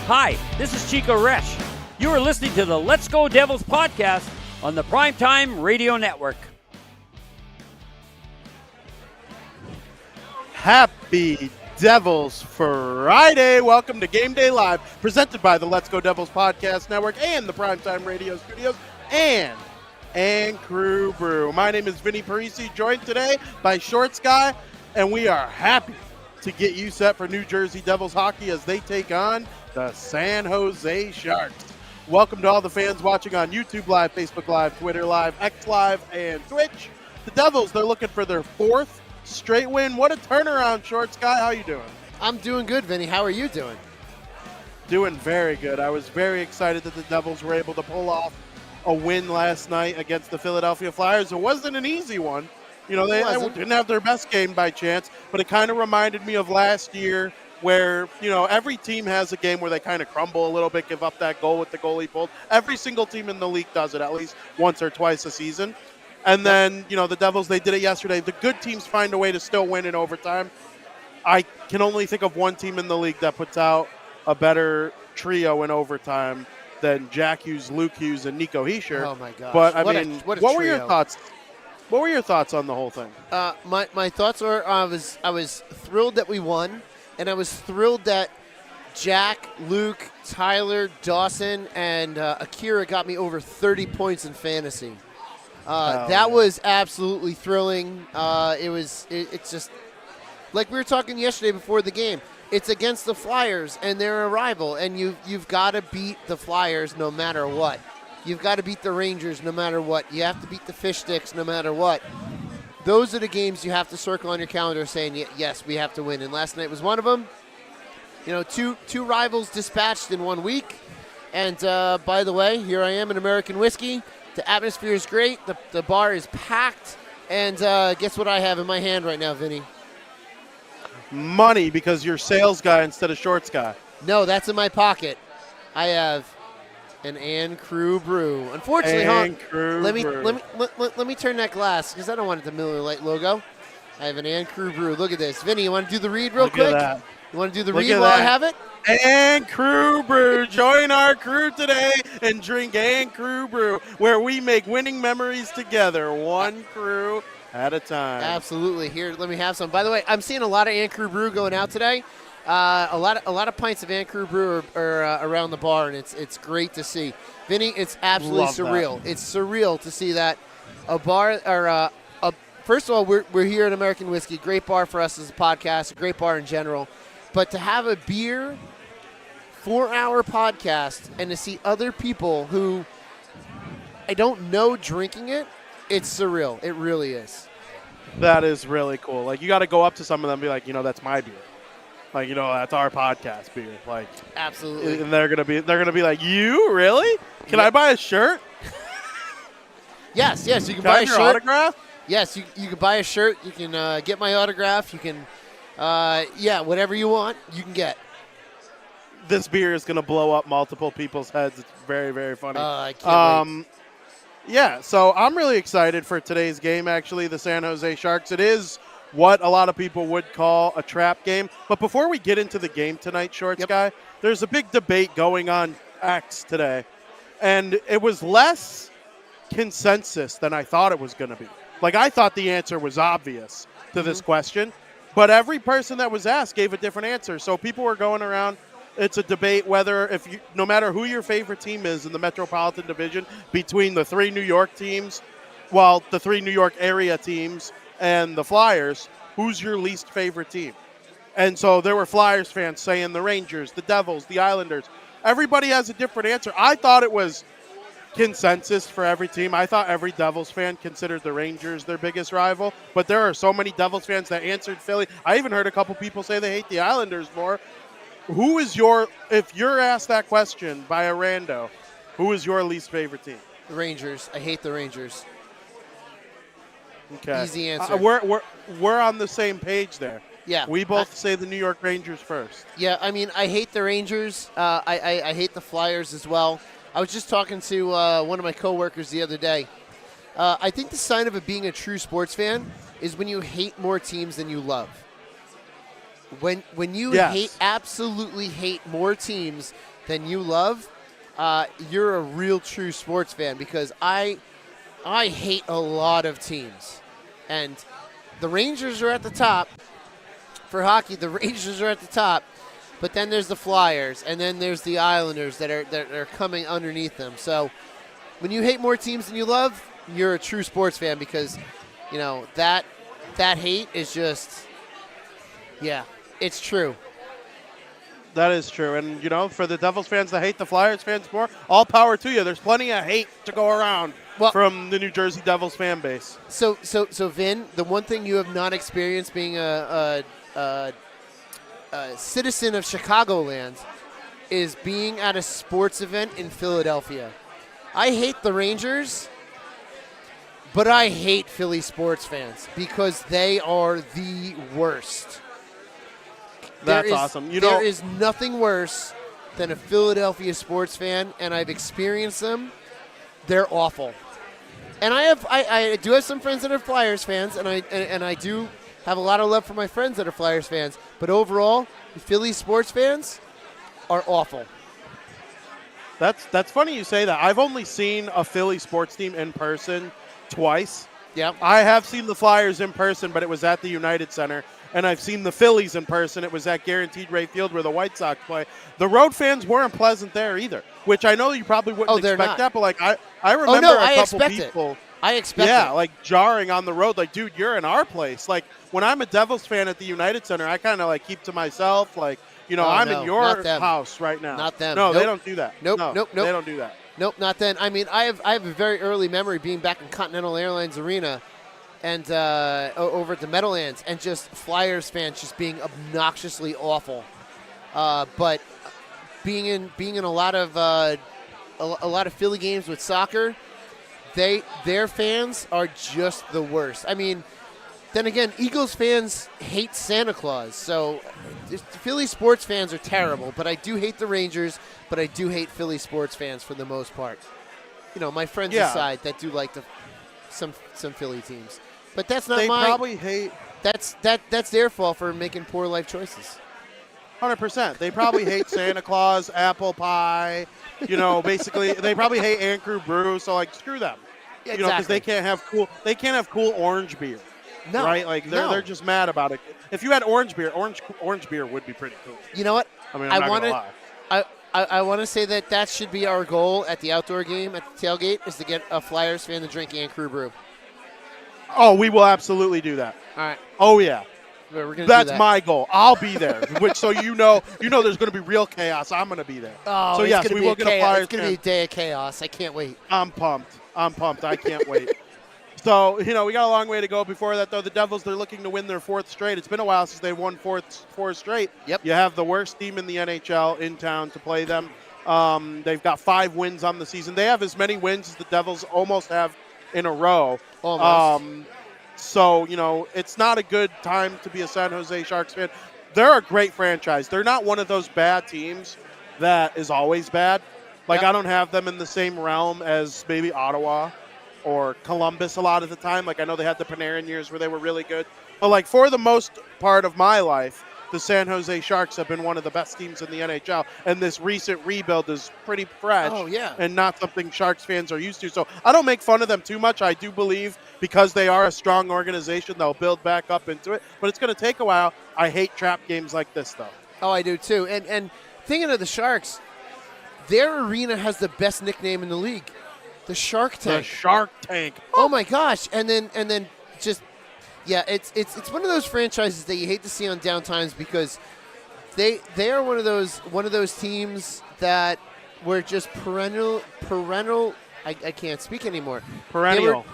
Hi, this is Chico Resch. You are listening to the Let's Go Devils podcast on the Primetime Radio Network. Happy Devils Friday. Welcome to Game Day Live, presented by the Let's Go Devils Podcast Network and the Primetime Radio Studios and Crew Brew. My name is Vinnie, Parise, joined today by Shorts Guy, and we are happy to get you set for New Jersey Devils hockey as they take on the San Jose Sharks. Welcome to all the fans watching on YouTube Live, Facebook Live, Twitter Live, X Live, and Twitch. The Devils, they're looking for their fourth straight win. What a turnaround, Shorts Guy. How you doing? I'm doing good, Vinny. How are you doing? Doing very good. I was very excited that the Devils were able to pull off a win last night against the Philadelphia Flyers. It wasn't an easy one. You know, they didn't have their best game by chance, but it kind of reminded me of last year where, you know, every team has a game where they kind of crumble a little bit, give up that goal with the goalie pulled. Every single team in the league does it at least once or twice a season. And then, you know, the Devils, they did it yesterday. The good teams find a way to still win in overtime. I can only think of one team in the league that puts out a better trio in overtime than Jack Hughes, Luke Hughes, and Nico Hischier. Oh, my gosh. But, I what mean, what what were your thoughts? What were your thoughts on the whole thing? My thoughts were I was thrilled that we won, and I was thrilled that Jack, Luke, Tyler, Dawson, and Akira got me over 30 points in fantasy. That was absolutely thrilling. It's just like we were talking yesterday before the game. It's against the Flyers, and they're a rival, and you've got to beat the Flyers no matter what. You've got to beat the Rangers no matter what. You have to beat the Fish Sticks no matter what. Those are the games you have to circle on your calendar saying, yes, we have to win. And last night was one of them. You know, two rivals dispatched in 1 week. And by the way, here I am in American Whiskey. The atmosphere is great. The bar is packed. And guess what I have in my hand right now, Vinny? Money, because you're sales guy instead of shorts guy. No, that's in my pocket. I have an Ann Crew Brew. Unfortunately, let me turn that glass because I don't want it the Miller Lite logo. I have an Ann Crew Brew. Look at this, Vinny. You want to do the read real quick? You want to do the read while I have it? And Crew Brew. Join our crew today and drink and Crew Brew, where we make winning memories together, one crew at a time. Absolutely. Here, let me have some. By the way, I'm seeing a lot of and Crew Brew going out today. A lot of pints of and Crew Brew are around the bar, and it's great to see. Vinny, it's absolutely surreal. It's surreal to see that a bar or first of all, we're here at American Whiskey, great bar for us as a podcast, a great bar in general. But to have a beer 4-hour podcast and to see other people who I don't know drinking it, it's surreal. It really is. That is really cool. Like, you got to go up to some of them and be like, you know, that's my beer. Like, you know, that's our podcast beer. Like, absolutely. And they're gonna be like, you really? Can I buy a shirt? Yes, you can buy a shirt. Autograph? Yes, you can buy a shirt. You can get my autograph. You can, whatever you want, you can get. This beer is gonna blow up multiple people's heads. It's very, very funny. I can't wait. Yeah, so I'm really excited for today's game. Actually, the San Jose Sharks. It is what a lot of people would call a trap game. But before we get into the game tonight, Shorts Guy, there's a big debate going on X today. And it was less consensus than I thought it was going to be. Like, I thought the answer was obvious to this question. But every person that was asked gave a different answer. So people were going around. It's a debate whether, no matter who your favorite team is in the Metropolitan Division, between the three New York teams, the three New York area teams, and the Flyers, who's your least favorite team? And so there were Flyers fans saying the Rangers, the Devils, the Islanders. Everybody has a different answer. I thought it was consensus for every team. I thought every Devils fan considered the Rangers their biggest rival, but there are so many Devils fans that answered Philly. I even heard a couple people say they hate the Islanders more. If you're asked that question by a rando, who is your least favorite team? The Rangers. I hate the Rangers. Okay. Easy answer. We're on the same page there. Yeah. We both say the New York Rangers first. Yeah, I mean, I hate the Rangers. I hate the Flyers as well. I was just talking to one of my coworkers the other day. I think the sign of being a true sports fan is when you hate more teams than you love. When you absolutely hate more teams than you love, you're a real true sports fan, because I hate a lot of teams. And the Rangers are at the top. For hockey, the Rangers are at the top. But then there's the Flyers, and then there's the Islanders that are coming underneath them. So when you hate more teams than you love, you're a true sports fan, because, that hate is just, yeah, it's true. That is true. And, for the Devils fans that hate the Flyers fans more, all power to you. There's plenty of hate to go around from the New Jersey Devils fan base. So, Vin, the one thing you have not experienced being a citizen of Chicagoland is being at a sports event in Philadelphia. I hate the Rangers, but I hate Philly sports fans because they are the worst. That's awesome. There is nothing worse than a Philadelphia sports fan, and I've experienced them. They're awful. And I do have some friends that are Flyers fans, and I do have a lot of love for my friends that are Flyers fans. But overall, the Philly sports fans are awful. That's funny you say that. I've only seen a Philly sports team in person twice. Yep. I have seen the Flyers in person, but it was at the United Center. And I've seen the Phillies in person. It was at Guaranteed Rate Field where the White Sox play. The road fans weren't pleasant there either, which I know you probably wouldn't expect that. But, I remember a couple people. I expect it. Yeah, jarring on the road. Dude, you're in our place. When I'm a Devils fan at the United Center, I kind of, keep to myself. I'm in your house right now. Not them. No, nope. they don't do that. Nope. They don't do that. Nope, not then. I mean, I have a very early memory being back in Continental Airlines Arena and over at the Meadowlands, and just Flyers fans just being obnoxiously awful. But being in a lot of Philly games with soccer, their fans are just the worst. I mean, then again, Eagles fans hate Santa Claus, so Philly sports fans are terrible. But I do hate the Rangers, but I do hate Philly sports fans for the most part. My friends aside that do like some Philly teams. But that's not probably hate. That's their fault for making poor life choices. 100%. They probably hate Santa Claus, apple pie. Basically, they probably hate Anchor Brew. So screw them. Exactly. Because they can't have cool orange beer. No. Right? They're just mad about it. If you had orange beer would be pretty cool. You know what? I mean, I'm not gonna lie. I want to say that should be our goal at the outdoor game at the tailgate, is to get a Flyers fan to drink Anchor Brew. Oh, we will absolutely do that. All right. Oh yeah. We're gonna That's do that. my goal. I'll be there. Which so there's going to be real chaos. I'm going to be there. Oh, so yes, we will get a Flyers. It's going to be a day of chaos. I can't wait. I'm pumped. I can't wait. So, we got a long way to go. Before that, though, the Devils, they're looking to win their fourth straight. It's been a while since they won four straight. Yep. You have the worst team in the NHL in town to play them. They've got 5 wins on the season. They have as many wins as the Devils almost have in a row. Almost. So, it's not a good time to be a San Jose Sharks fan. They're a great franchise. They're not one of those bad teams that is always bad. I don't have them in the same realm as maybe Ottawa or Columbus a lot of the time. I know they had the Panarin years where they were really good. But, for the most part of my life, the San Jose Sharks have been one of the best teams in the NHL, and this recent rebuild is pretty fresh and not something Sharks fans are used to. So I don't make fun of them too much. I do believe because they are a strong organization, they'll build back up into it. But it's going to take a while. I hate trap games like this, though. Oh, I do too. And thinking of the Sharks, their arena has the best nickname in the league, the Shark Tank. The Shark Tank. Oh my gosh! And then just. Yeah, it's one of those franchises that you hate to see on downtimes, because they are one of those teams that were just perennial. I can't speak anymore. Perennial.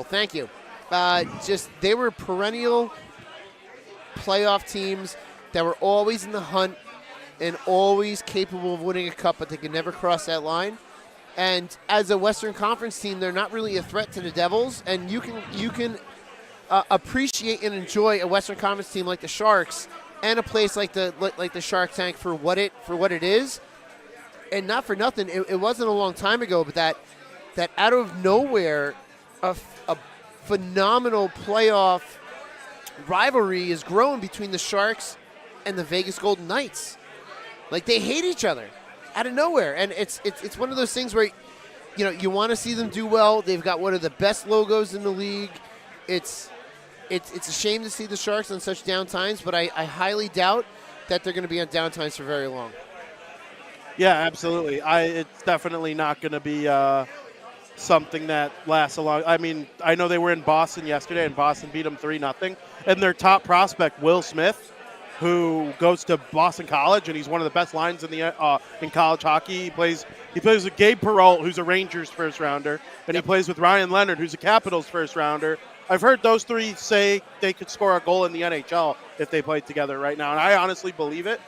Thank you. They were perennial playoff teams that were always in the hunt and always capable of winning a cup, but they could never cross that line. And as a Western Conference team, they're not really a threat to the Devils, and you can. Appreciate and enjoy a Western Conference team like the Sharks and a place like the Shark Tank for what it is. And not for nothing, it wasn't a long time ago, but that out of nowhere, a phenomenal playoff rivalry is grown between the Sharks and the Vegas Golden Knights. They hate each other. out of nowhere. And it's one of those things where, you want to see them do well. They've got one of the best logos in the league. It's a shame to see the Sharks on such down times, but I highly doubt that they're going to be on down times for very long. Yeah, absolutely. It's definitely not going to be something that lasts a long. I mean, I know they were in Boston yesterday, and Boston beat them 3-0. And their top prospect, Will Smith, who goes to Boston College, and he's one of the best lines in college hockey. He plays with Gabe Perreault, who's a Rangers first rounder, and he plays with Ryan Leonard, who's a Capitals first rounder. I've heard those three say they could score a goal in the NHL if they played together right now, and I honestly believe it.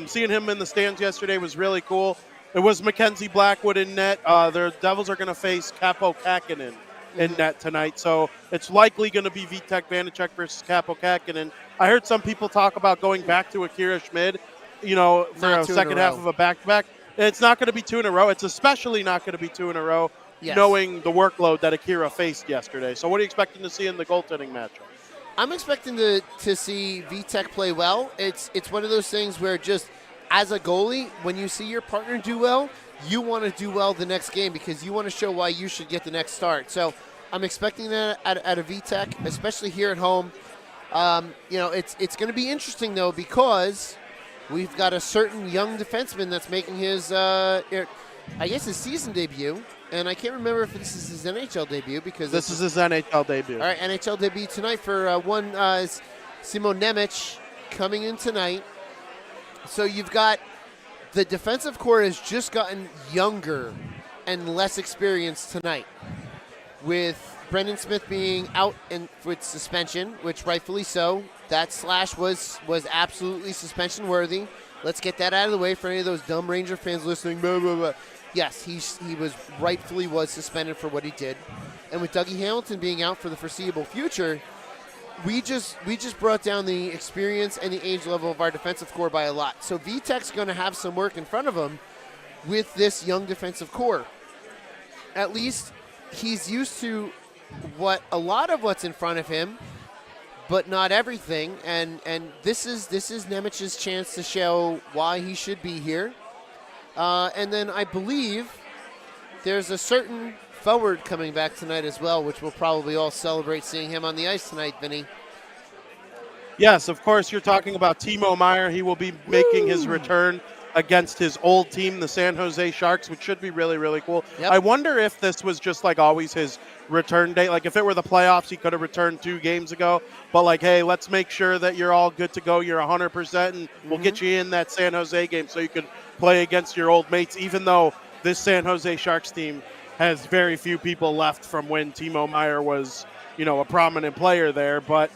Seeing him in the stands yesterday was really cool. It was Mackenzie Blackwood in net. Their Devils are going to face Kaapo Kähkönen in net tonight, so it's likely going to be Vitek Vanacek versus Kaapo Kähkönen. I heard some people talk about going back to Akira Schmid, for a second half of a back-to-back. It's not going to be 2 in a row. It's especially not going to be 2 in a row, knowing the workload that Akira faced yesterday. So what are you expecting to see in the goaltending matchup? I'm expecting to see Vitek play well. It's one of those things where just as a goalie, when you see your partner do well, you want to do well the next game because you want to show why you should get the next start. So I'm expecting that out of Vitek, especially here at home. It's going to be interesting, though, because we've got a certain young defenseman that's making his season debut. And I can't remember if this is his NHL debut because this is his NHL debut. All right, NHL debut tonight for Simon Nemec coming in tonight. So you've got the defensive core has just gotten younger and less experienced tonight, with Brendan Smith being out with suspension, which rightfully so. That slash was absolutely suspension worthy. Let's get that out of the way for any of those dumb Ranger fans listening. Blah, blah, blah. Yes, he was rightfully suspended for what he did. And with Dougie Hamilton being out for the foreseeable future, we just brought down the experience and the age level of our defensive core by a lot. So Vitek's going to have some work in front of him with this young defensive core. At least he's used to a lot of what's in front of him, but not everything. And this is Nemec's chance to show why he should be here. And then I believe there's a certain forward coming back tonight as well, which we'll probably all celebrate seeing him on the ice tonight, Vinnie. Yes, of course, you're talking about Timo Meier. He will be making his return against his old team, the San Jose Sharks, which should be really, really cool. Yep. I wonder if this was just like always his return date. Like if it were the playoffs, he could have returned 2 games ago. But like, hey, let's make sure that you're all good to go. You're 100%, and we'll get you in that San Jose game so you can play against your old mates, even though this San Jose Sharks team has very few people left from when Timo Meier was, a prominent player there. But,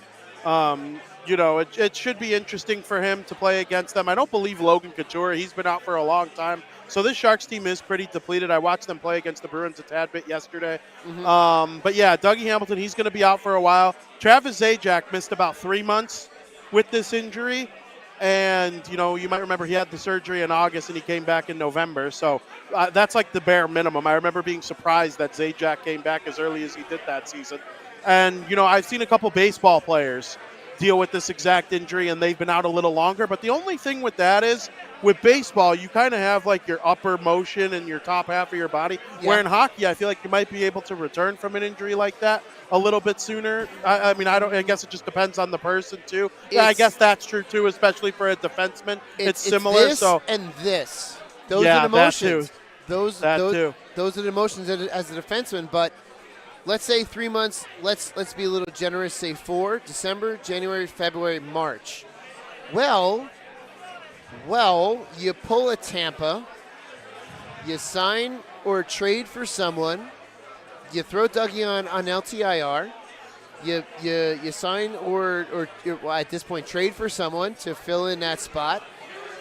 it should be interesting for him to play against them. I don't believe Logan Couture. He's been out for a long time. So this Sharks team is pretty depleted. I watched them play against the Bruins a tad bit yesterday. But, yeah, Dougie Hamilton, he's going to be out for a while. Travis Zajac missed about 3 months with this injury. And, you might remember he had the surgery in August and he came back in November. So that's like the bare minimum. I remember being surprised that Zajac came back as early as he did that season. And, I've seen a couple baseball players deal with this exact injury, and they've been out a little longer. But the only thing with that is, with baseball, you kind of have like your upper motion and your top half of your body. Yeah. Where in hockey, I feel like you might be able to return from an injury like that a little bit sooner. I guess it just depends on the person too. Yeah, I guess that's true too, especially for a defenseman. It's similar. This and this. Those are the emotions. Those are the emotions as a defenseman. But let's say 3 months. Let's be a little generous. Say 4: December, January, February, March. Well, you pull a Tampa, you sign or trade for someone, you throw Dougie on LTIR, you sign or at this point trade for someone to fill in that spot,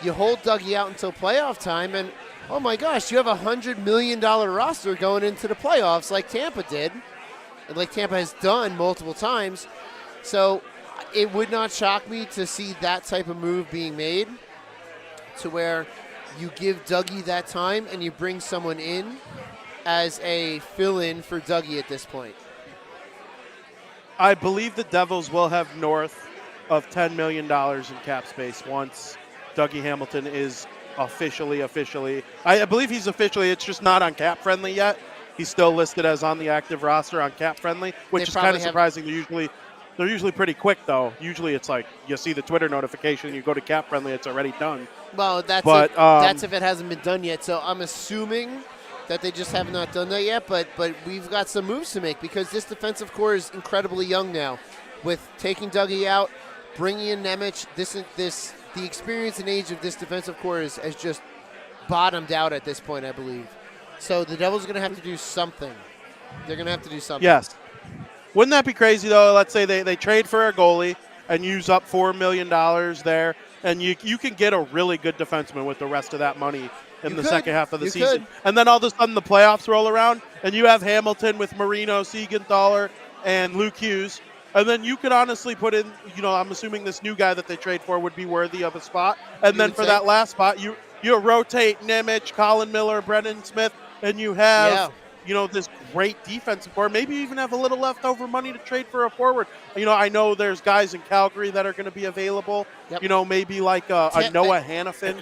you hold Dougie out until playoff time, and oh my gosh, you have $100 million roster going into the playoffs like Tampa did, and like Tampa has done multiple times. So it would not shock me to see that type of move being made, to where you give Dougie that time and you bring someone in as a fill-in for Dougie at this point. I believe the Devils will have north of $10 million in cap space once Dougie Hamilton is officially. I believe he's officially. It's just not on cap friendly yet. He's still listed as on the active roster on cap friendly, which is kind of surprising. They're usually pretty quick though. Usually it's like you see the Twitter notification, you go to cap friendly, it's already done. Well, that's if it hasn't been done yet. So I'm assuming that they just have not done that yet. But we've got some moves to make because this defensive core is incredibly young now. With taking Dougie out, bringing in Nemec, the experience and age of this defensive core has just bottomed out at this point, I believe. So the Devils are going to have to do something. They're going to have to do something. Yes. Wouldn't that be crazy, though? Let's say they trade for a goalie and use up $4 million there, and you can get a really good defenseman with the rest of that money in the second half of the season. And then all of a sudden the playoffs roll around, and you have Hamilton with Marino, Siegenthaler, and Luke Hughes. And then you could honestly put in, I'm assuming this new guy that they trade for would be worthy of a spot. And then for that last spot, you rotate Nemec, Colin Miller, Brendan Smith, and you have this great defensive core. Maybe even have a little leftover money to trade for a forward. I know there's guys in Calgary that are going to be available. Yep. Maybe like a Noah Hannafin,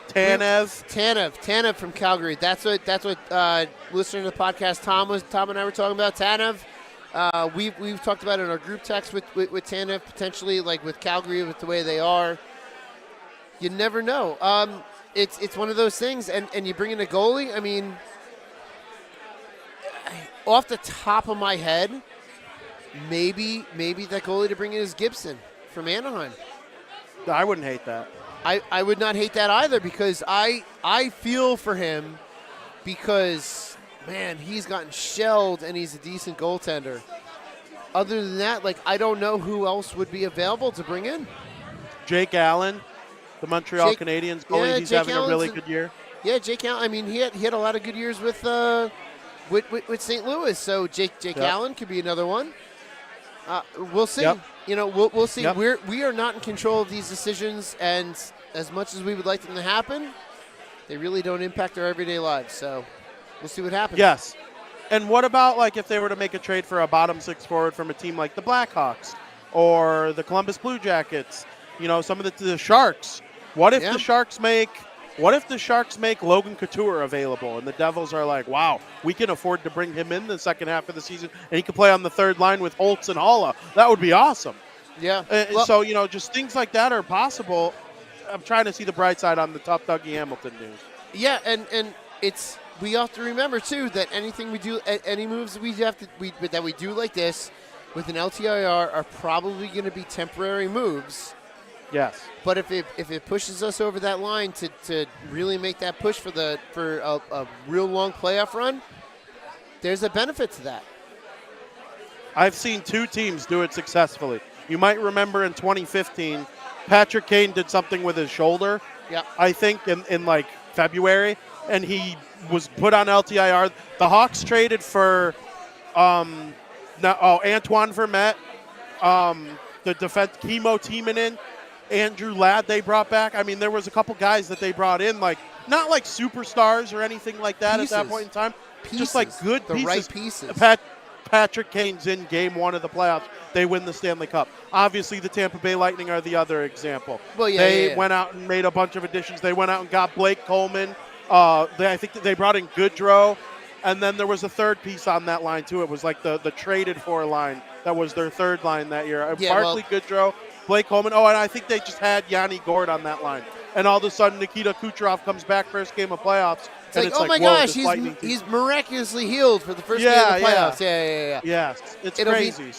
Tanev from Calgary. That's what listening to the podcast Tom and I were talking about. Tanev. We've talked about it in our group text with Tanev potentially, like with Calgary, with the way they are. You never know. It's one of those things, and you bring in a goalie. I mean, off the top of my head, maybe that goalie to bring in is Gibson from Anaheim. I wouldn't hate that. I would not hate that either because I feel for him because, man, he's gotten shelled and he's a decent goaltender. Other than that, I don't know who else would be available to bring in. Jake Allen, the Montreal Canadiens goalie, he's having a really good year. Yeah, Jake Allen. I mean, he had a lot of good years with St. Louis. So Jake Allen could be another one. We'll see. Yep. We'll see. Yep. We are not in control of these decisions, and as much as we would like them to happen, they really don't impact our everyday lives. So we'll see what happens. Yes. And what about if they were to make a trade for a bottom six forward from a team like the Blackhawks or the Columbus Blue Jackets? Some of the Sharks. What if the Sharks make Logan Couture available and the Devils are like, wow, we can afford to bring him in the second half of the season and he can play on the third line with Holtz and Haula. That would be awesome. Yeah. So, just things like that are possible. I'm trying to see the bright side on the top Dougie Hamilton news. Yeah, and we have to remember too that anything we do, any moves that we do like this with an LTIR are probably going to be temporary moves. Yes. But if it pushes us over that line to really make that push for a real long playoff run, there's a benefit to that. I've seen two teams do it successfully. You might remember in 2015, Patrick Kane did something with his shoulder. Yeah. I think in February, and he was put on LTIR. The Hawks traded for Antoine Vermette, the defense Kimmo Timonen, Andrew Ladd they brought back. I mean, there was a couple guys that they brought in, not like superstars or anything like that pieces. At that point in time. Pieces. Just good pieces. Right pieces. Patrick Kane's in game one of the playoffs. They win the Stanley Cup. Obviously, the Tampa Bay Lightning are the other example. Well, They went out and made a bunch of additions. They went out and got Blake Coleman. I think they brought in Goodrow. And then there was a third piece on that line, too. It was the traded for line. That was their third line that year. Barkley, Goodrow, Blake Coleman. Oh, and I think they just had Yanni Gord on that line. And all of a sudden, Nikita Kucherov comes back first game of playoffs. It's and oh my gosh, he's miraculously healed for the first game of the playoffs. Yeah. Yes, it's crazy.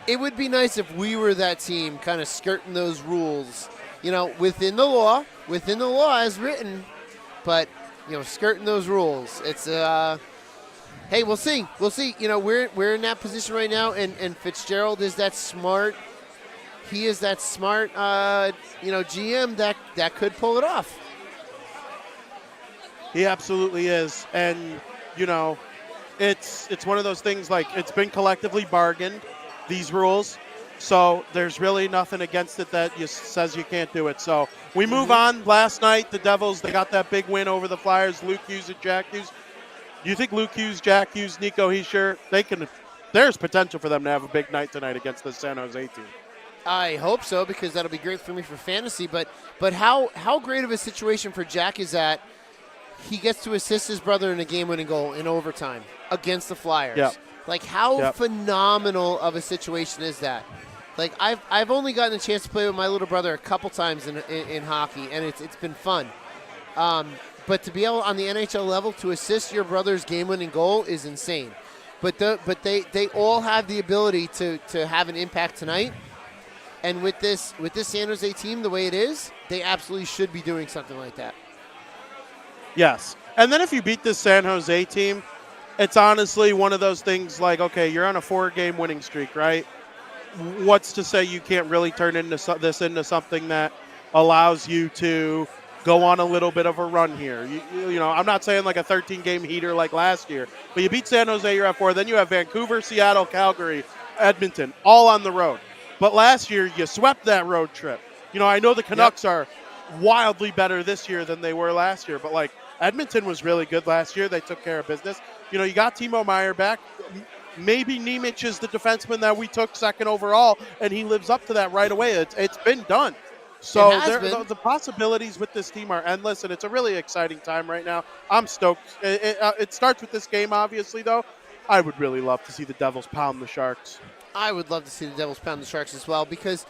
It would be nice if we were that team kind of skirting those rules, within the law as written, but, skirting those rules. It's, hey, we'll see. We're in that position right now, and Fitzgerald is that smart. He is that smart, GM that could pull it off. He absolutely is. And, it's one of those things it's been collectively bargained, these rules. So there's really nothing against it that says you can't do it. So we move on. Last night, the Devils, they got that big win over the Flyers, Luke Hughes and Jack Hughes. Do you think Luke Hughes, Jack Hughes, Nico Hischier, there's potential for them to have a big night tonight against the San Jose team? I hope so, because that'll be great for me for fantasy. But how great of a situation for Jack is that he gets to assist his brother in a game-winning goal in overtime against the Flyers. Yep. Like, how Yep. phenomenal of a situation is that? Like, I've only gotten a chance to play with my little brother a couple times in hockey, and it's been fun. But to be able on the NHL level to assist your brother's game-winning goal is insane. But they all have the ability to have an impact tonight. And with this San Jose team the way it is, they absolutely should be doing something like that. Yes. And then if you beat this San Jose team, it's honestly one of those things like, okay, you're on a 4-game winning streak, right? What's to say you can't really turn into this into something that allows you to go on a little bit of a run here? You know, I'm not saying like a 13-game heater like last year, but you beat San Jose, you're at 4. Then you have Vancouver, Seattle, Calgary, Edmonton, all on the road. But last year, you swept that road trip. You know, I know the Canucks are wildly better this year than they were last year, but like Edmonton was really good last year. They took care of business. You know, you got Timo Meier back. Maybe Nemec is the defenseman that we took second overall, and he lives up to that right away. It's been done. So the possibilities with this team are endless, and it's a really exciting time right now. I'm stoked. It starts with this game, obviously, though. I would really love to see the Devils pound the Sharks. I would love to see the Devils pound the Sharks as well, because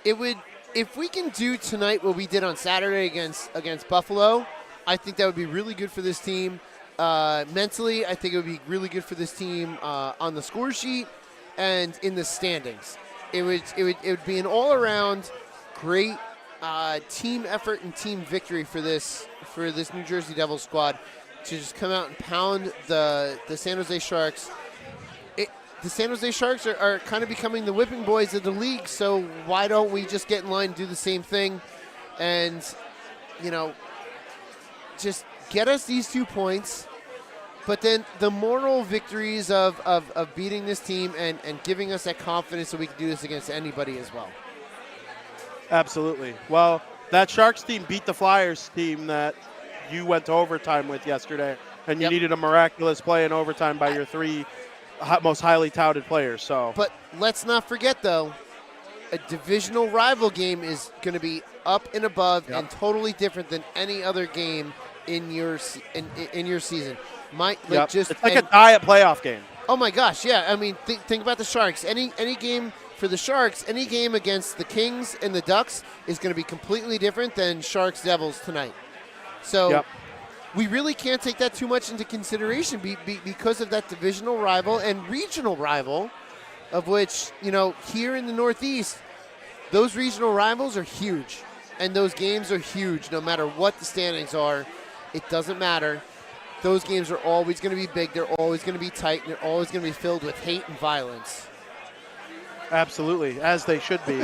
it would, if we can do tonight what we did on Saturday against Buffalo, I think that would be really good for this team. Mentally, I think it would be really good for this team on the score sheet and in the standings. It would be an all-around great team effort and team victory for this New Jersey Devils squad to just come out and pound the San Jose Sharks. The San Jose Sharks are kind of becoming the whipping boys of the league, so why don't we just get in line and do the same thing and, you know, just get us these 2 points, but then the moral victories of beating this team and giving us that confidence so we can do this against anybody as well. Absolutely. Well, that Sharks team beat the Flyers team that you went to overtime with yesterday, and you needed a miraculous play in overtime by your 3 most highly touted players. So, but let's not forget, though, a divisional rival game is going to be up and above and totally different than any other game in your season. It's like a diet playoff game. Oh my gosh, yeah. I mean, think about the Sharks. Any game for the Sharks, any game against the Kings and the Ducks is going to be completely different than Sharks Devils tonight. So we really can't take that too much into consideration because of that divisional rival and regional rival, of which, you know, here in the Northeast, those regional rivals are huge. And those games are huge no matter what the standings are. It doesn't matter. Those games are always going to be big. They're always going to be tight. And they're always going to be filled with hate and violence. Absolutely, as they should be.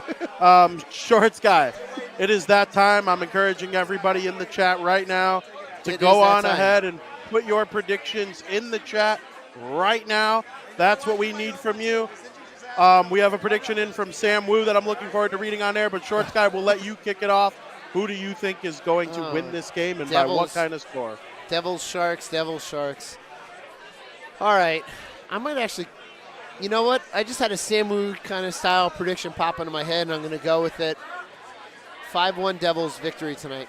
Shorts guy, it is that time. I'm encouraging everybody in the chat right now to go on ahead and put your predictions in the chat right now. That's what we need from you. We have a prediction in from Sam Wu that I'm looking forward to reading on air, but Shorts guy, will let you kick it off. Who do you think is going to win this game, and Devils, by what kind of score? Devils, Sharks, Devils, Sharks. All right. I might actually, you know what? I just had a Sam Wu kind of style prediction pop into my head, and I'm going to go with it. 5-1 Devils victory tonight.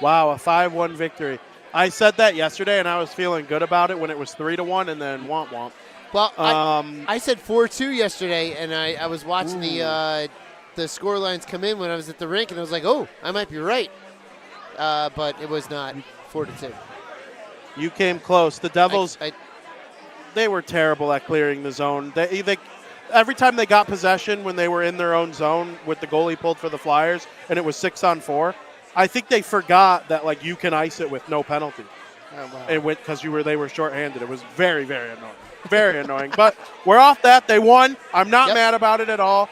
Wow, a 5-1 victory. I said that yesterday, and I was feeling good about it when it was 3-1, and then womp womp. Well, I said 4-2 yesterday, and I was watching the score lines come in when I was at the rink, and I was like, oh, I might be right. But it was not 4-2. You came close. The Devils, they were terrible at clearing the zone. They every time they got possession when they were in their own zone with the goalie pulled for the Flyers, and it was 6-on-4, I think they forgot that, like, you can ice it with no penalty. Oh, wow. And because they were shorthanded. It was very, very annoying. Very annoying. But we're off that. They won. I'm not mad about it at all.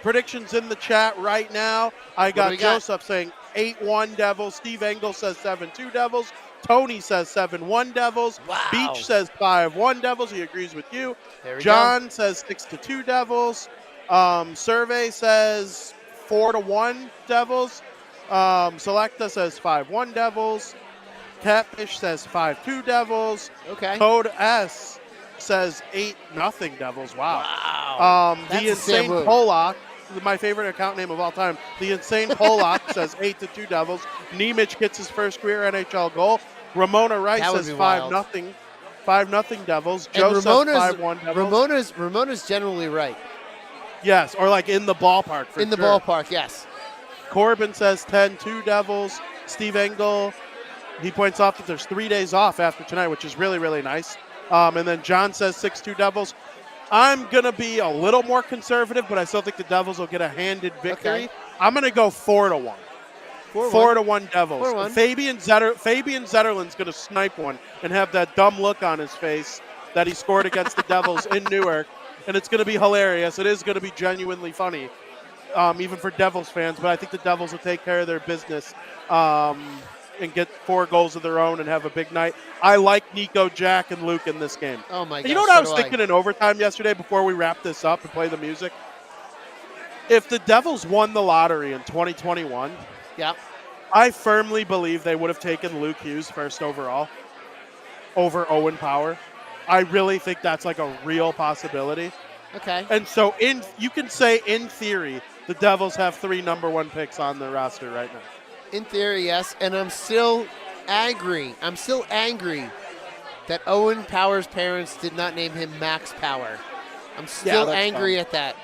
Predictions in the chat right now. I got Joseph saying 8-1 Devils. Steve Engel says 7-2 Devils. Tony says 7-1 Devils. Wow. Beach says 5-1 Devils. He agrees with you. John says 6-2 Devils. Survey says 4-1 Devils. Selecta says 5-1 Devils. Catfish says 5-2 Devils. Okay. Code S says 8-0 Devils. Wow. Wow. The That's a Insane Sam Wu. Polak, my favorite account name of all time. The Insane Polak says 8-2 Devils. Nemec gets his first career NHL goal. Ramona Rice That would says be 5-0. 5-0 Devils. And Joe says 5-1 Devils. Ramona's generally right. Yes, or like in the ballpark for In the sure. ballpark, yes. Corbin says 10-2 Devils. Steve Engel, he points out that there's 3 days off after tonight, which is really, really nice. And then John says 6-2 Devils. I'm going to be a little more conservative, but I still think the Devils will get a handed victory. Okay. I'm going to go 4-1. 4-1 Devils. 4-1. Fabian Zetterlund's going to snipe one and have that dumb look on his face that he scored against the Devils in Newark. And it's going to be hilarious. It is going to be genuinely funny, even for Devils fans. But I think the Devils will take care of their business and get 4 goals of their own and have a big night. I like Nico, Jack, and Luke in this game. Oh, my God. You know what I was thinking in overtime yesterday before we wrap this up and play the music? If the Devils won the lottery in 2021, Yep. I firmly believe they would have taken Luke Hughes first overall over Owen Power. I really think that's like a real possibility. Okay. And so you can say in theory the Devils have 3 number 1 picks on their roster right now. In theory, yes. And I'm still angry. That Owen Power's parents did not name him Max Power. I'm still angry at that.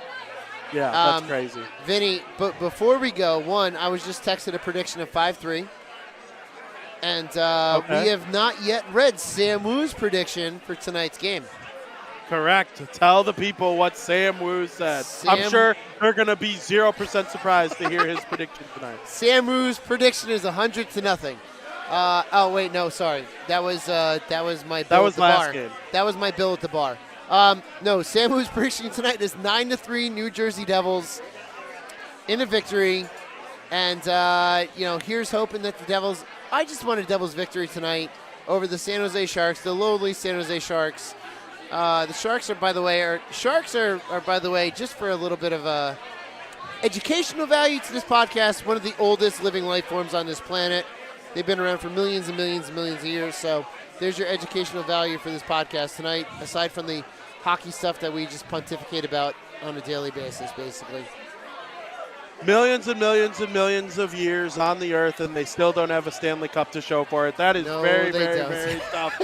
Yeah, that's crazy. Vinny, but before we go, I was just texted a prediction of 5-3. And we have not yet read Sam Wu's prediction for tonight's game. Correct. Tell the people what Sam Wu said. I'm sure they're going to be 0% surprised to hear his prediction tonight. Sam Wu's prediction is 100-0. Oh wait, no, sorry. That was my bill at the bar. Game. That was my bill at the bar. No, Sam Wu's prediction tonight is 9-3 New Jersey Devils in a victory. And here's hoping that the Devils. I just want a Devils victory tonight over the San Jose Sharks, the lowly San Jose Sharks. The Sharks are, by the way, just for a little bit of educational value to this podcast, one of the oldest living life forms on this planet. They've been around for millions and millions and millions of years. So there's your educational value for this podcast tonight, aside from the hockey stuff that we just pontificate about on a daily basis, basically. Millions and millions and millions of years on the earth, and they still don't have a Stanley Cup to show for it. That is very tough.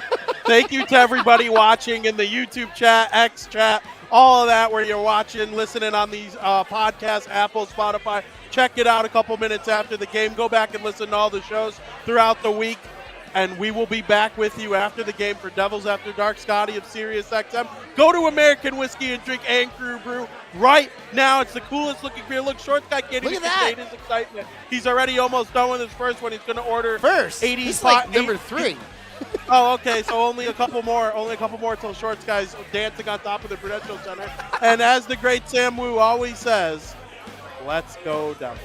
Thank you to everybody watching in the YouTube chat, X chat, all of that where you're watching, listening on these podcasts, Apple, Spotify. Check it out a couple minutes after the game. Go back and listen to all the shows throughout the week. And we will be back with you after the game for Devils After Dark. Scotty of Sirius XM. Go to American Whiskey and Drink and Crew Brew right now. It's the coolest looking beer. Look, Short's got getting his excitement. He's already almost done with his first one. He's going to order first. 80 This is like number 3. Oh, okay. So only a couple more. Only a couple more till Shorts guys dancing on top of the Prudential Center. And as the great Sam Wu always says, let's go Devils.